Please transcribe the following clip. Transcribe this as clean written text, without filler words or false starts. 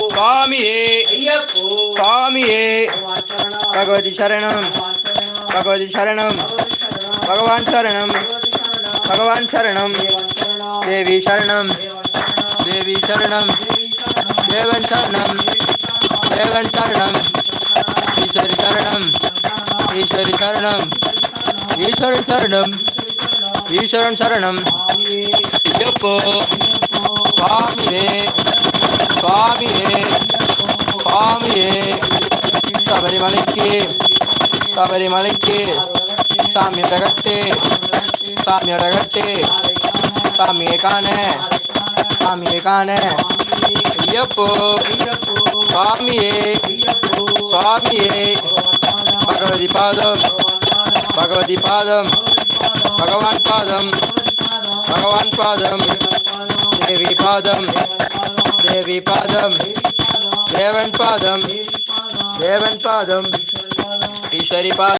சுவாமியே ஐயப்போ சுவாமியே சரணம் பகவதி சரணம் பகவதி சரணம் பகவான் சரணம் பகவான் சரணம் தேவி சரணம் தேவி சரணம் தேவன் சரணம் தேவன் சரணம் ஈஸ்வரி சரணம் ஈஸ்வரி சரணம் ஈஸ்வரன் சரணம் ஈஸ்வரன் சரணம் ஐயப்போ சுவாமியே சுவாமியே சுவாமியே சபரிமலைக்கு சபரிமலைக்கு சாமியோட கட்டு சாமியோட கட்டு சாமியை காண சாமியை காண ஐயப்போ சுவாமியே சுவாமியே பகவதி பாதம் பகவதி பாதம் பகவான் பாதம் பகவான் பாதம் தேவி பாதம் தேவி பாதம் தேவன் பாதம் தேவன் பாதம் ஈஸ்வரி பாதம்